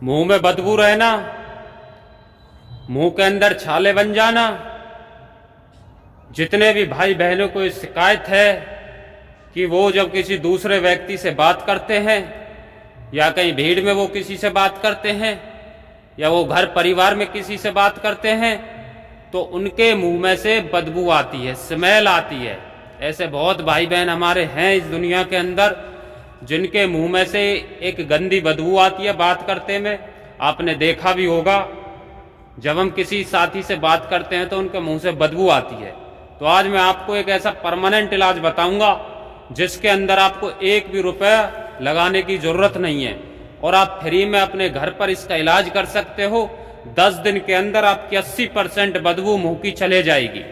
मुंह में बदबू रहना, मुंह के अंदर छाले बन जाना। जितने भी भाई बहनों को इस शिकायत है कि वो जब किसी दूसरे व्यक्ति से बात करते हैं या कहीं भीड़ में वो किसी से बात करते हैं या वो घर परिवार में किसी से बात करते हैं तो उनके मुंह में से बदबू आती है, स्मेल आती है। ऐसे बहुत भाई बहन हमारे हैं इस दुनिया के अंदर जिनके मुंह में से एक गंदी बदबू आती है बात करते में। आपने देखा भी होगा जब हम किसी साथी से बात करते हैं तो उनके मुंह से बदबू आती है। तो आज मैं आपको एक ऐसा परमानेंट इलाज बताऊंगा जिसके अंदर आपको एक भी रुपया लगाने की जरूरत नहीं है और आप फ्री में अपने घर पर इसका इलाज कर सकते हो। 10 दिन के अंदर आपकी 80% बदबू मुंह की चले जाएगी।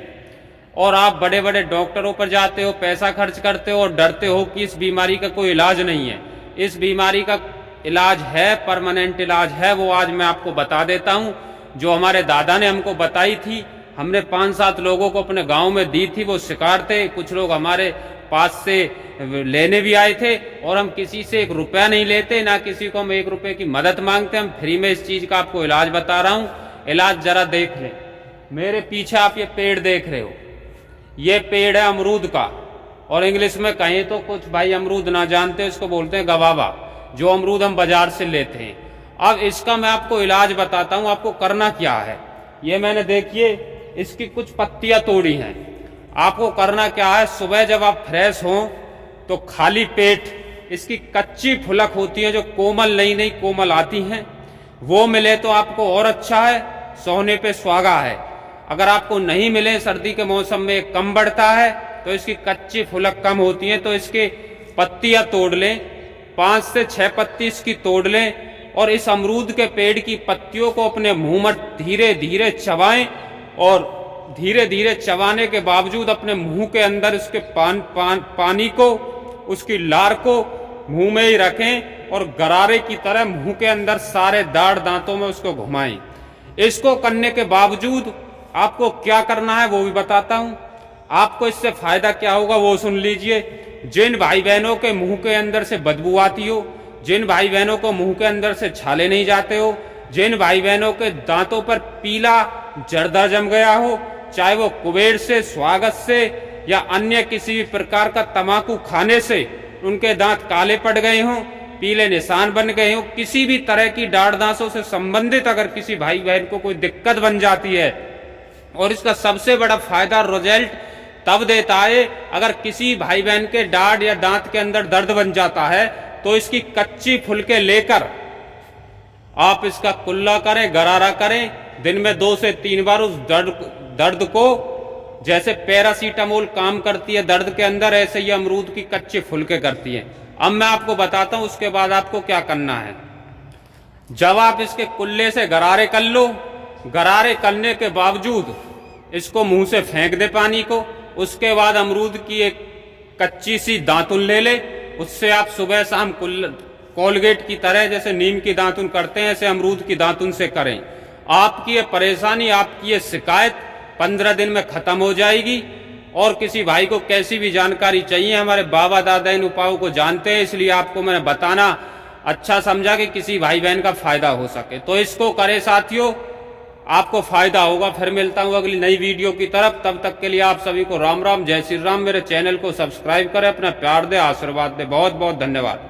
और आप बड़े बड़े डॉक्टरों पर जाते हो, पैसा खर्च करते हो और डरते हो कि इस बीमारी का कोई इलाज नहीं है। इस बीमारी का इलाज है, परमानेंट इलाज है। वो आज मैं आपको बता देता हूं, जो हमारे दादा ने हमको बताई थी। हमने 5-7 लोगों को अपने गांव में दी थी, वो शिकार थे। कुछ लोग हमारे पास से लेने भी आए थे और हम किसी से 1 रुपया नहीं लेते, ना किसी को हम 1 रुपये की मदद मांगते। हम फ्री में इस चीज का आपको इलाज बता रहा हूं। इलाज जरा देख लें। मेरे पीछे आप ये पेड़ देख रहे हो, ये पेड़ है अमरूद का, और इंग्लिश में कहें तो कुछ भाई अमरूद ना जानते इसको बोलते हैं गवावा, जो अमरूद हम बाजार से लेते हैं। अब इसका मैं आपको इलाज बताता हूं। आपको करना क्या है, ये मैंने देखिए इसकी कुछ पत्तियां तोड़ी हैं। आपको करना क्या है, सुबह जब आप फ्रेश हो तो खाली पेट इसकी कच्ची फुलक होती है जो कोमल नई नई कोमल आती हैं, वो मिले तो आपको और अच्छा है, सोने पे सुहागा है। अगर आपको नहीं मिले, सर्दी के मौसम में कम बढ़ता है तो इसकी कच्ची फुलक कम होती है, तो इसके पत्तियां तोड़ लें। 5 से 6 पत्ती इसकी तोड़ लें और इस अमरूद के पेड़ की पत्तियों को अपने मुंह में धीरे धीरे चबाएं और धीरे धीरे चबाने के बावजूद अपने मुंह के अंदर इसके पानी को, उसकी लार को मुंह में ही रखें और गरारे की तरह मुंह के अंदर सारे दाढ़ दांतों में उसको घुमाएं। इसको करने के बावजूद आपको क्या करना है वो भी बताता हूं। आपको इससे फायदा क्या होगा वो सुन लीजिए। जिन भाई बहनों के मुंह के अंदर से बदबू आती हो, जिन भाई बहनों को मुंह के अंदर से छाले नहीं जाते हो, जिन भाई बहनों के दांतों पर पीला जर्दा जम गया हो, चाहे वो कुबेर से, स्वागत से या अन्य किसी भी प्रकार का तंबाकू खाने से उनके दांत काले पड़ गए हों, पीले निशान बन गए हों, किसी भी तरह की दाढ़ दांतों से संबंधित अगर किसी भाई बहन को कोई दिक्कत बन जाती है, और इसका सबसे बड़ा फायदा रिजल्ट तब देता है अगर किसी भाई बहन के दाढ़ या दांत के अंदर दर्द बन जाता है तो इसकी कच्ची फुलके लेकर आप इसका कुल्ला करें, गरारा करें। दिन में 2 से 3 बार उस दर्द को, जैसे पैरासीटामोल काम करती है दर्द के अंदर, ऐसे ही अमरूद की कच्ची फुलके करती है। अब मैं आपको बताता हूं उसके बाद आपको क्या करना है। जब आप इसके कुल्ले से गरारे कर लो, गरारे करने के बावजूद इसको मुंह से फेंक दे पानी को। उसके बाद अमरूद की एक कच्ची सी दातुन ले ले, उससे आप सुबह शाम कोलगेट की तरह जैसे नीम की दातुन करते हैं ऐसे अमरूद की दातुन से करें। आपकी ये परेशानी, आपकी ये शिकायत 15 दिन में खत्म हो जाएगी। और किसी भाई को कैसी भी जानकारी चाहिए, हमारे बाबा दादा इन उपायों को जानते हैं, इसलिए आपको मैंने बताना अच्छा समझा कि किसी भाई बहन का फायदा हो सके। तो इसको करें साथियों, आपको फायदा होगा। फिर मिलता हूं अगली नई वीडियो की तरफ। तब तक के लिए आप सभी को राम राम, जय श्री राम। मेरे चैनल को सब्सक्राइब करें, अपना प्यार दे, आशीर्वाद दे। बहुत बहुत धन्यवाद।